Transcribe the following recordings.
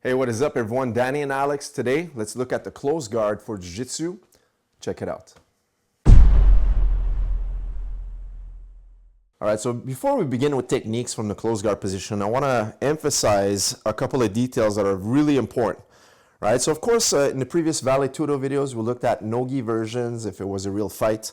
Hey, what is up everyone? Danny and Alex. Today, let's look at the close guard for Jiu-Jitsu. Check it out. All right, so before we begin with techniques from the close guard position, I want to emphasize a couple of details that are really important. Right, so of course, in the previous Vale Tudo videos, we looked at NOGI versions if it was a real fight.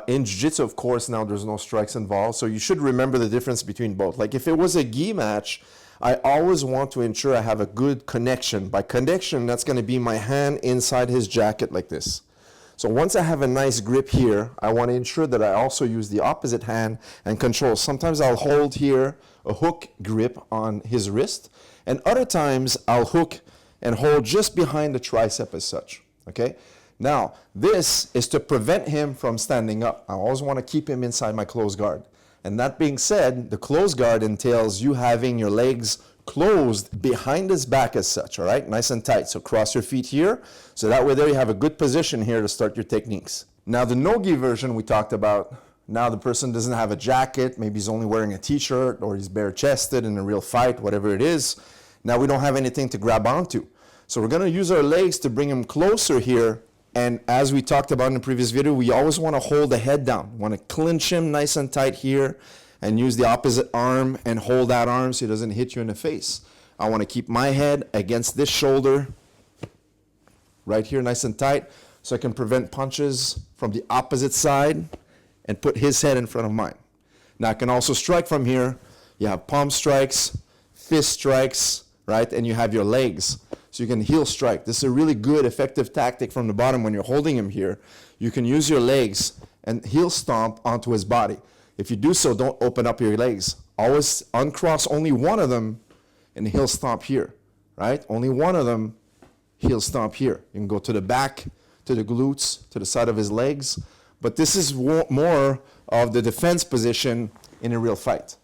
In Jiu-Jitsu, of course, now there's no strikes involved, so you should remember the difference between both. Like if it was a gi match, I always want to ensure I have a good connection. By connection, that's going to be my hand inside his jacket like this. So once I have a nice grip here, I want to ensure that I also use the opposite hand and control. Sometimes I'll hold here a hook grip on his wrist, and other times I'll hook and hold just behind the tricep as such, okay? Now, this is to prevent him from standing up. I always want to keep him inside my close guard. And that being said, the close guard entails you having your legs closed behind his back as such, all right? Nice and tight. So cross your feet here. So that way there you have a good position here to start your techniques. Now the no-gi version we talked about, now the person doesn't have a jacket, maybe he's only wearing a t-shirt or he's bare-chested in a real fight, whatever it is. Now we don't have anything to grab onto. So we're gonna use our legs to bring him closer here. And as we talked about in the previous video, we always want to hold the head down. Want to clinch him nice and tight here and use the opposite arm and hold that arm so he doesn't hit you in the face. I want to keep my head against this shoulder right here nice and tight so I can prevent punches from the opposite side and put his head in front of mine. Now I can also strike from here. You have palm strikes, fist strikes, right? And you have your legs. So you can heel strike. This is a really good, effective tactic from the bottom when you're holding him here. You can use your legs and heel stomp onto his body. If you do so, don't open up your legs. Always uncross only one of them and heel stomp here, right? Only one of them, heel stomp here. You can go to the back, to the glutes, to the side of his legs. But this is more of the defense position in a real fight.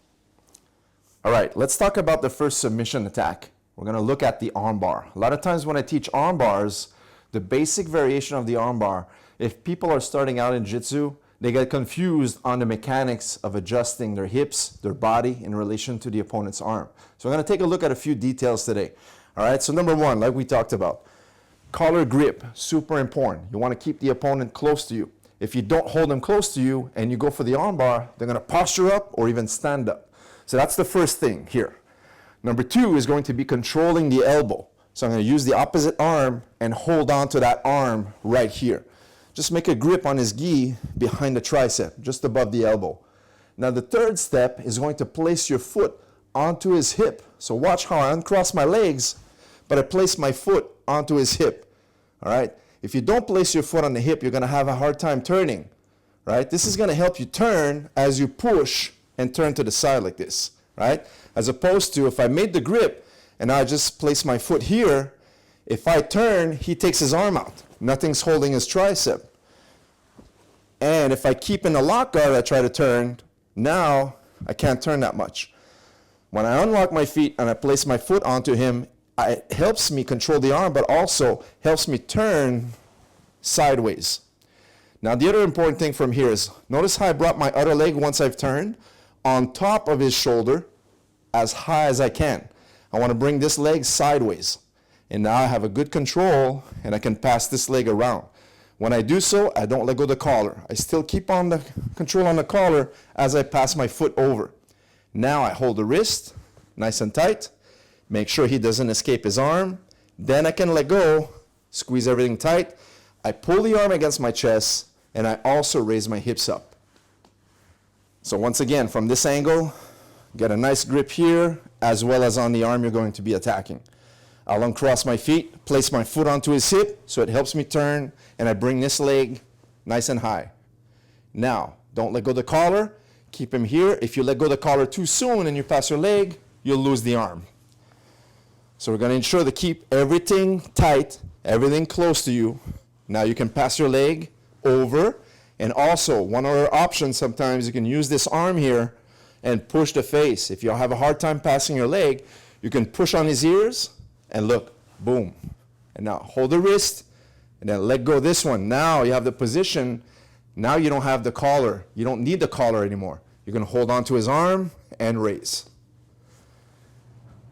All right, let's talk about the first submission attack. We're going to look at the arm bar. A lot of times when I teach arm bars, the basic variation of the arm bar, if people are starting out in Jiu-Jitsu, they get confused on the mechanics of adjusting their hips, their body in relation to the opponent's arm. So we're going to take a look at a few details today. All right, so number one, like we talked about, collar grip, super important. You want to keep the opponent close to you. If you don't hold them close to you and you go for the arm bar, they're going to posture up or even stand up. So that's the first thing here. Number two is going to be controlling the elbow. So I'm going to use the opposite arm and hold on to that arm right here. Just make a grip on his gi behind the tricep, just above the elbow. Now the third step is going to place your foot onto his hip. So watch how I uncross my legs, but I place my foot onto his hip. All right? If you don't place your foot on the hip, you're going to have a hard time turning. Right? This is going to help you turn as you push and turn to the side like this. Right? As opposed to if I made the grip and I just place my foot here, if I turn, he takes his arm out. Nothing's holding his tricep. And if I keep in the lock guard, I try to turn, now I can't turn that much. When I unlock my feet and I place my foot onto him, it helps me control the arm, but also helps me turn sideways. Now the other important thing from here is, notice how I brought my other leg once I've turned on top of his shoulder as high as I can. I want to bring this leg sideways. And now I have a good control and I can pass this leg around. When I do so, I don't let go of the collar. I still keep on the control on the collar as I pass my foot over. Now I hold the wrist nice and tight. Make sure he doesn't escape his arm. Then I can let go, squeeze everything tight. I pull the arm against my chest and I also raise my hips up. So once again, from this angle, get a nice grip here, as well as on the arm you're going to be attacking. I'll uncross my feet, place my foot onto his hip, so it helps me turn, and I bring this leg nice and high. Now, don't let go of the collar, keep him here. If you let go of the collar too soon and you pass your leg, you'll lose the arm. So we're going to ensure to keep everything tight, everything close to you. Now you can pass your leg over. And also, one other option sometimes, you can use this arm here and push the face. If you have a hard time passing your leg, you can push on his ears and look, boom. And now hold the wrist and then let go of this one. Now you have the position. Now you don't have the collar. You don't need the collar anymore. You're going to hold on to his arm and raise.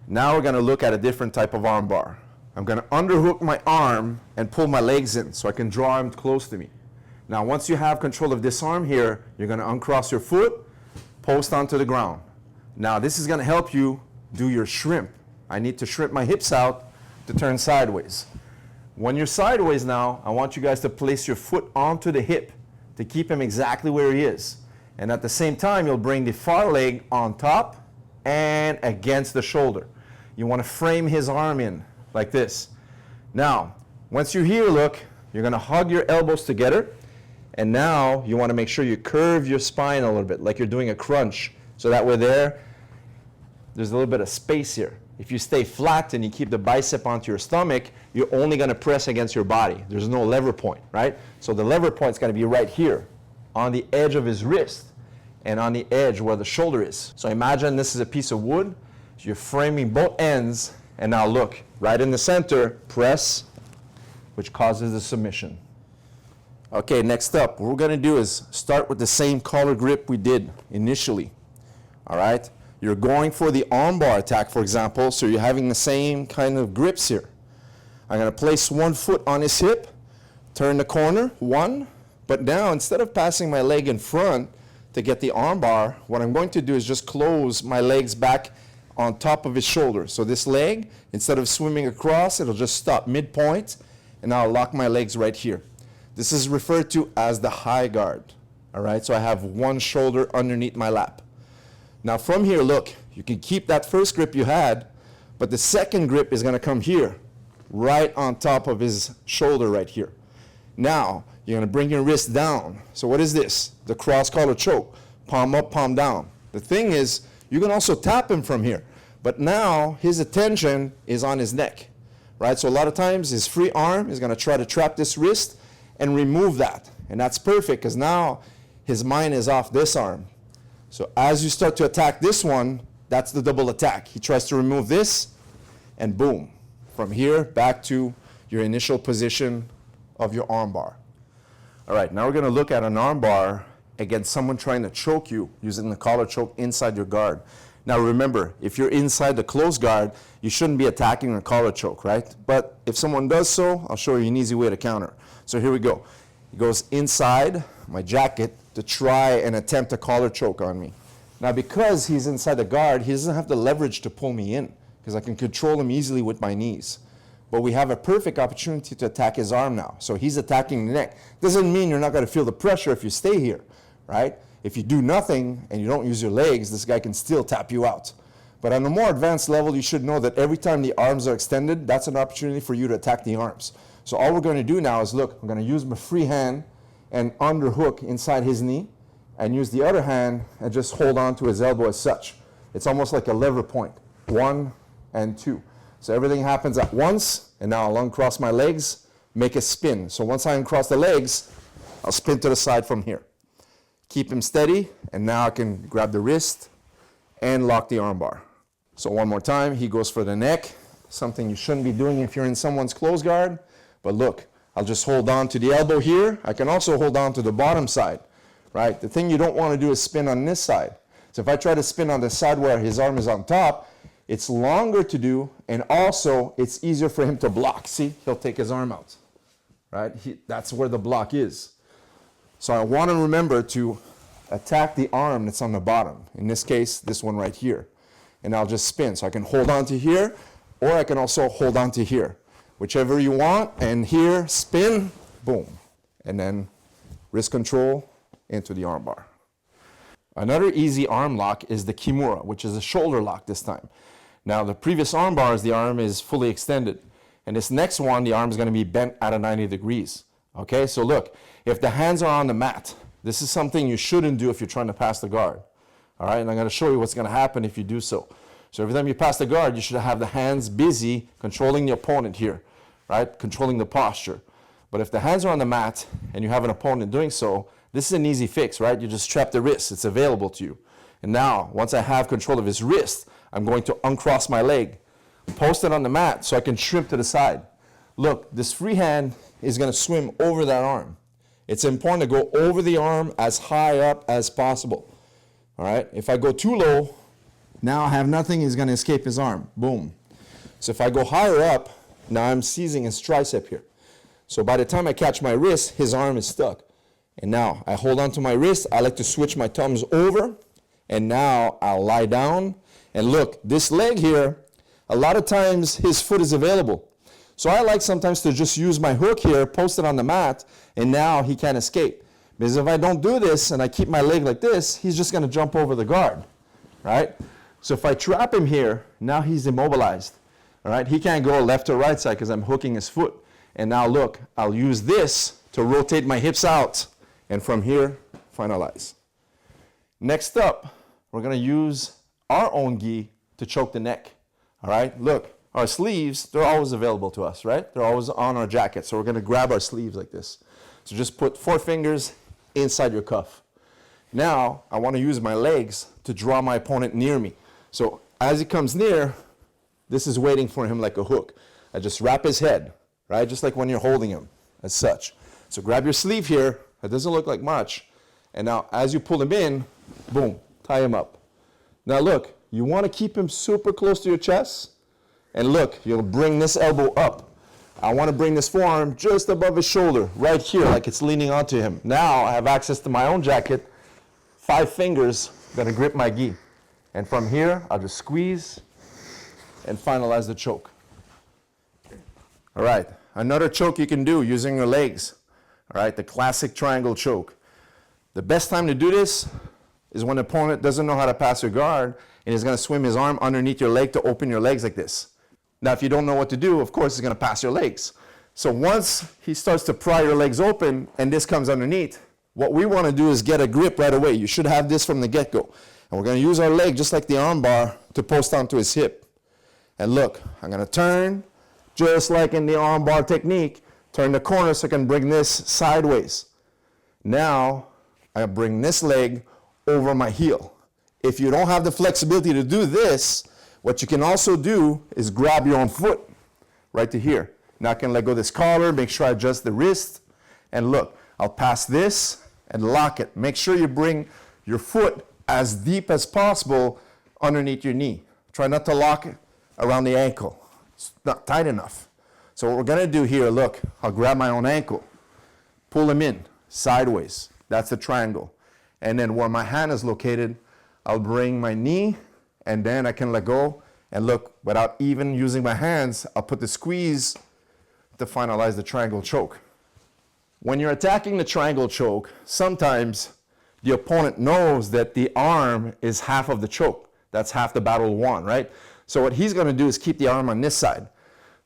Now we're gonna look at a different type of arm bar. I'm gonna underhook my arm and pull my legs in so I can draw him close to me. Now once you have control of this arm here, you're gonna uncross your foot, post onto the ground. Now this is gonna help you do your shrimp. I need to shrimp my hips out to turn sideways. When you're sideways now, I want you guys to place your foot onto the hip to keep him exactly where he is. And at the same time, you'll bring the far leg on top and against the shoulder. You want to frame his arm in like this. Now, once you're here, look, you're going to hug your elbows together. And now you want to make sure you curve your spine a little bit, like you're doing a crunch. So that way there's a little bit of space here. If you stay flat and you keep the bicep onto your stomach, you're only going to press against your body. There's no lever point, right? So the lever point's going to be right here on the edge of his wrist and on the edge where the shoulder is. So imagine this is a piece of wood. So you're framing both ends, and now look, right in the center, press, which causes the submission. Okay, next up, what we're going to do is start with the same collar grip we did initially, all right? You're going for the armbar attack, for example, so you're having the same kind of grips here. I'm going to place one foot on his hip, turn the corner, one, but now instead of passing my leg in front to get the armbar, what I'm going to do is just close my legs back on top of his shoulder. So this leg, instead of swimming across, it'll just stop midpoint, and now I'll lock my legs right here. This is referred to as the high guard, all right? So I have one shoulder underneath my lap. Now from here, look, you can keep that first grip you had, but the second grip is going to come here, right on top of his shoulder right here. Now, you're going to bring your wrist down. So what is this? The cross collar choke, palm up, palm down. The thing is, you can also tap him from here, but now his attention is on his neck, right? So a lot of times his free arm is going to try to trap this wrist and remove that. And that's perfect because now his mind is off this arm. So as you start to attack this one, that's the double attack. He tries to remove this, and boom. From here, back to your initial position of your arm bar. All right, now we're going to look at an arm bar against someone trying to choke you using the collar choke inside your guard. Now remember, if you're inside the closed guard, you shouldn't be attacking a collar choke, right? But if someone does so, I'll show you an easy way to counter. So here we go. He goes inside my jacket to try and attempt a collar choke on me. Now because he's inside the guard, he doesn't have the leverage to pull me in because I can control him easily with my knees. But we have a perfect opportunity to attack his arm now. So he's attacking the neck. Doesn't mean you're not going to feel the pressure if you stay here, right? If you do nothing and you don't use your legs, this guy can still tap you out. But on a more advanced level, you should know that every time the arms are extended, that's an opportunity for you to attack the arms. So all we're going to do now is, look, I'm going to use my free hand and underhook inside his knee and use the other hand and just hold on to his elbow as such. It's almost like a lever point, 1 and 2. So everything happens at once, and now I'll uncross my legs, make a spin. So once I uncross the legs, I'll spin to the side from here. Keep him steady, and now I can grab the wrist and lock the arm bar. So one more time, he goes for the neck, something you shouldn't be doing if you're in someone's close guard. But look, I'll just hold on to the elbow here. I can also hold on to the bottom side, right? The thing you don't want to do is spin on this side. So if I try to spin on the side where his arm is on top, it's longer to do, and also it's easier for him to block. See, he'll take his arm out, right? That's where the block is. So I want to remember to attack the arm that's on the bottom. In this case, this one right here. And I'll just spin. So I can hold on to here, or I can also hold on to here. Whichever you want, and here, spin, boom. And then wrist control into the arm bar. Another easy arm lock is the kimura, which is a shoulder lock this time. Now the previous arm bars, the arm is fully extended. And this next one, the arm is going to be bent at a 90 degrees. Okay, so look, if the hands are on the mat, this is something you shouldn't do if you're trying to pass the guard. All right, and I'm going to show you what's going to happen if you do so. So every time you pass the guard, you should have the hands busy controlling the opponent here, right? Controlling the posture. But if the hands are on the mat and you have an opponent doing so, this is an easy fix, right? You just trap the wrist. It's available to you. And now, once I have control of his wrist, I'm going to uncross my leg, post it on the mat so I can shrimp to the side. Look, this free hand is going to swim over that arm. It's important to go over the arm as high up as possible. All right? If I go too low, Now I have nothing, he's gonna escape his arm. Boom. So if I go higher up, now I'm seizing his tricep here. So by the time I catch my wrist, his arm is stuck. And now I hold on to my wrist, I like to switch my thumbs over, and now I'll lie down. And look, this leg here, a lot of times his foot is available. So I like sometimes to just use my hook here, post it on the mat, and now he can't escape. Because if I don't do this and I keep my leg like this, he's just gonna jump over the guard, right? So if I trap him here, now he's immobilized, all right? He can't go left or right side because I'm hooking his foot. And now look, I'll use this to rotate my hips out, and from here, finalize. Next up, we're gonna use our own gi to choke the neck, all right? Look, our sleeves, they're always available to us, right? They're always on our jacket, so we're gonna grab our sleeves like this. So just put 4 fingers inside your cuff. Now, I wanna use my legs to draw my opponent near me. So as he comes near, this is waiting for him like a hook. I just wrap his head, right? Just like when you're holding him, as such. So grab your sleeve here, it doesn't look like much. And now as you pull him in, boom, tie him up. Now look, you wanna keep him super close to your chest. And look, you'll bring this elbow up. I wanna bring this forearm just above his shoulder, right here, like it's leaning onto him. Now I have access to my own jacket, 5 fingers, gonna grip my gi. And from here, I'll just squeeze and finalize the choke. All right, another choke you can do using your legs. All right, the classic triangle choke. The best time to do this is when the opponent doesn't know how to pass your guard and he's gonna swim his arm underneath your leg to open your legs like this. Now, if you don't know what to do, of course, he's gonna pass your legs. So once he starts to pry your legs open and this comes underneath, what we wanna do is get a grip right away. You should have this from the get-go. And we're gonna use our leg, just like the arm bar, to post onto his hip. And look, I'm gonna turn, just like in the arm bar technique, turn the corner so I can bring this sideways. Now, I bring this leg over my heel. If you don't have the flexibility to do this, what you can also do is grab your own foot right to here. Now I can let go of this collar, make sure I adjust the wrist, and look, I'll pass this and lock it. Make sure you bring your foot as deep as possible underneath your knee. Try not to lock it around the ankle. It's not tight enough. So what we're gonna do here, look, I'll grab my own ankle, pull him in sideways. That's the triangle. And then where my hand is located, I'll bring my knee, and then I can let go. And look, without even using my hands, I'll put the squeeze to finalize the triangle choke. When you're attacking the triangle choke, sometimes the opponent knows that the arm is half of the choke. That's half the battle won, right? So what he's gonna do is keep the arm on this side.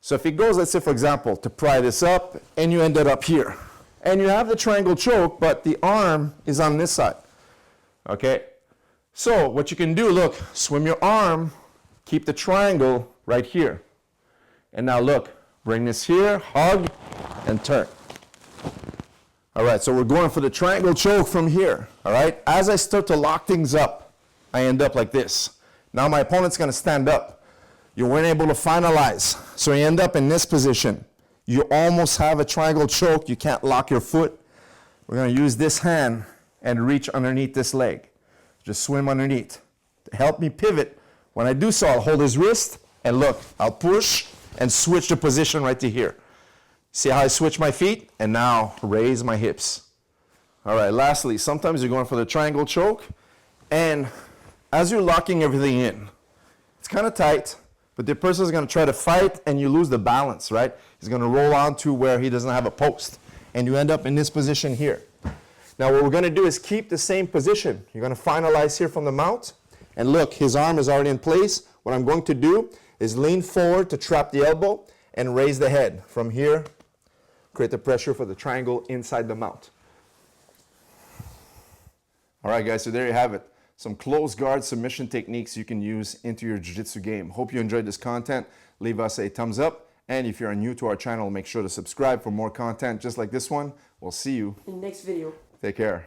So if he goes, let's say for example, to pry this up, and you ended up here. And you have the triangle choke, but the arm is on this side, okay? So what you can do, look, swim your arm, keep the triangle right here. And now look, bring this here, hug, and turn. All right, so we're going for the triangle choke from here, all right? As I start to lock things up, I end up like this. Now my opponent's gonna stand up. You weren't able to finalize, so you end up in this position. You almost have a triangle choke, you can't lock your foot. We're gonna use this hand and reach underneath this leg. Just swim underneath. To help me pivot, when I do so, I'll hold his wrist, and look, I'll push and switch the position right to here. See how I switch my feet? And now raise my hips. All right, lastly, sometimes you're going for the triangle choke, and as you're locking everything in, it's kind of tight, but the person's gonna try to fight and you lose the balance, right? He's gonna roll on to where he doesn't have a post, and you end up in this position here. Now what we're gonna do is keep the same position. You're gonna finalize here from the mount, and look, his arm is already in place. What I'm going to do is lean forward to trap the elbow and raise the head. From here, create the pressure for the triangle inside the mount. All right, guys, so there you have it. Some close guard submission techniques you can use into your jiu-jitsu game. Hope you enjoyed this content. Leave us a thumbs up. And if you're new to our channel, make sure to subscribe for more content just like this one. We'll see you in the next video. Take care.